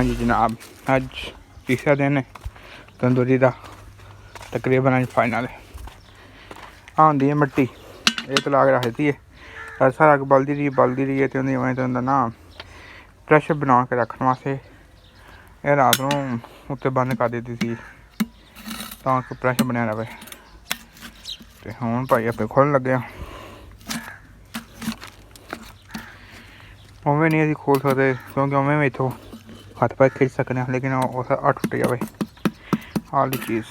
हाँ जी जनाब, अज तीसरा दिन है तंदूरी का, तकरीबन अज फाइनल है। आँदी है मिट्टी एक ला के रख दी है, सारा बलती रही है। तो उन्हें ना प्रेशर बना के रखने वास्ते ये रात को उत्ते बंद कर दी थी ताकि प्रेशर बनया रहे। तो हूँ भाई आपे खोलन लगे उमें नहीं अभी खोल सकते क्योंकि उमें में इतों हाथ पैर खींच सकते, लेकिन उस अट टुट जाए हाली चीज़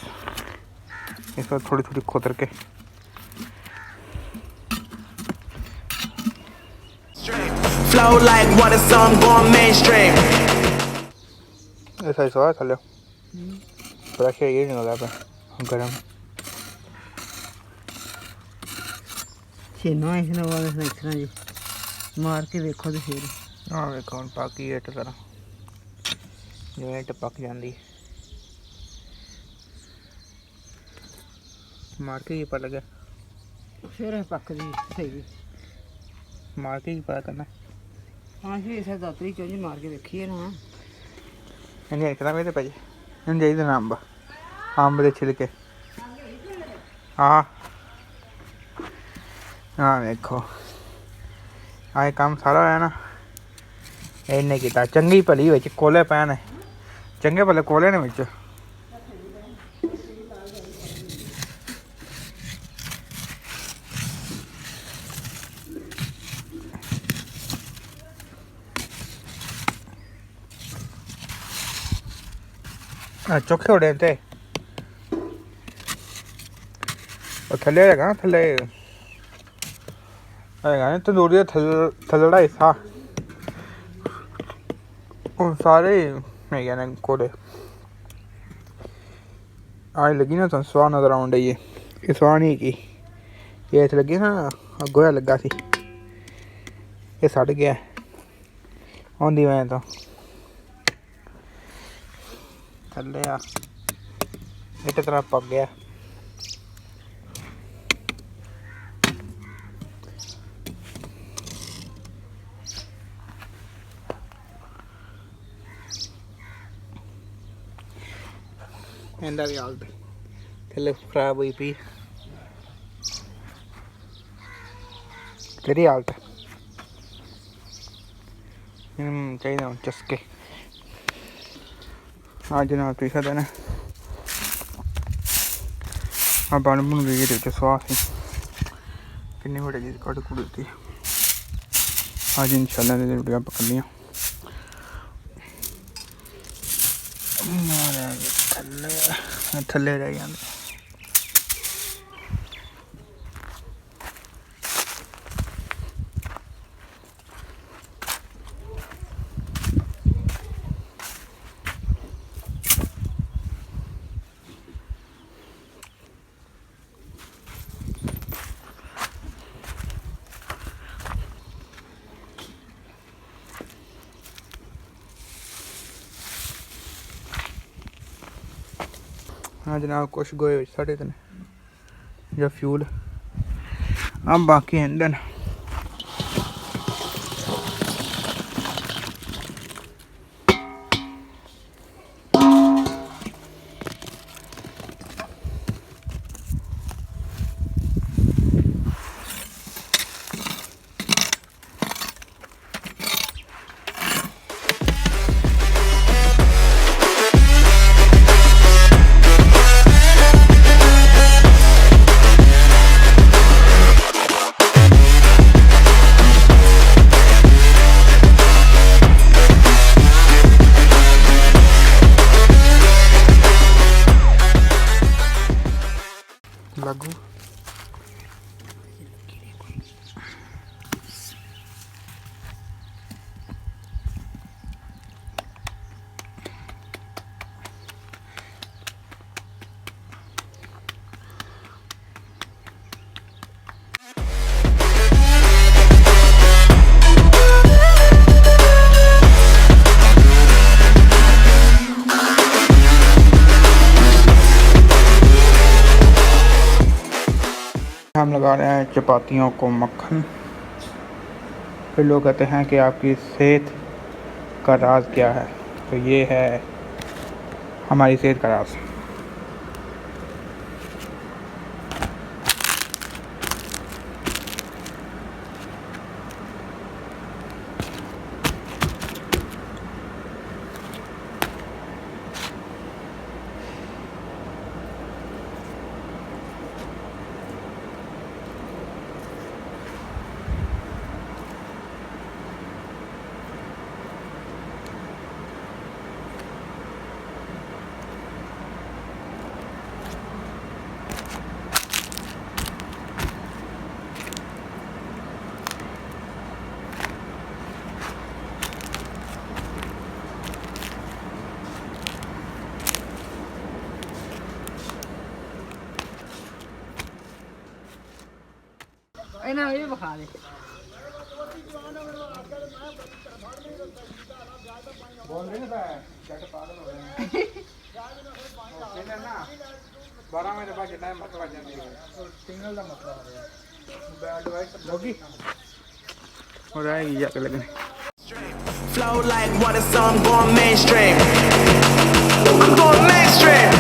इस बार थोड़ी थोड़ी खोतर के flow like water, some going mainstream. ऐसा ही सवाल थले प्रेशर ये नहीं होता पे गर्म छेना इसने वाले देखना जी मार के देखो तो फिर हाँ वेखो हम पक ही इट तरह जो इट पक जाती मार के ही पता लगे फिर पक दी सही मार के ही पता करना। हाँ जी ऐसा दातरी क्यों जी मार के देखिए ना इन्हें एक मेरे पे इन चाहिए ना अंब अंब के छिलके हाँ हाँ देखो आए काम सारा है ना इन्हें किया चंगी भली बिच कोले पैन चंगे भले कोले ने बिच चोखे उड़े थे थले है थले है तंदूरी थलड़ा हिस्सा सारे मैं कहना कोले आज लगी ना तुम सुहा नजर आउन डई ये सुहा नहीं की ये इत्थे लगी ना गोया लगा सी ये सड़ गया आंदी मैं तो थले आ एक तरह पक गया इंदा भी हालत थले खराब हुई पी तेरी हालत चाहिए चस्के हाँ जनाब तीसरा दिन हाँ बन बुन गई स्वाद थी किन्नी बड़ी चीज कट कुड़ दी अज इंशाल्लाह रोटियां पकड़नियां थले थले रह जाते हाँ जनाब कुछ गोए साढ़े तीन या फ्यूल अब बाकी इंजन लागू हम लगा रहे हैं चपातियों को मक्खन। फिर लोग कहते हैं कि आपकी सेहत का राज क्या है। तो ये है हमारी सेहत का राज। ਇਹਨਾਂ ਨੂੰ ਇਹ ਵਿਖਾ ਦੇ बोल रहे ना जट पागल हो रहे हैं ना 12 महीने बाद जितना मत बच जाती है सिंगल का मसला हो रहा है बैड वाइस लोगी हो रहा है ये क्या लगने Flow like water, so I'm going mainstream. I'm going mainstream.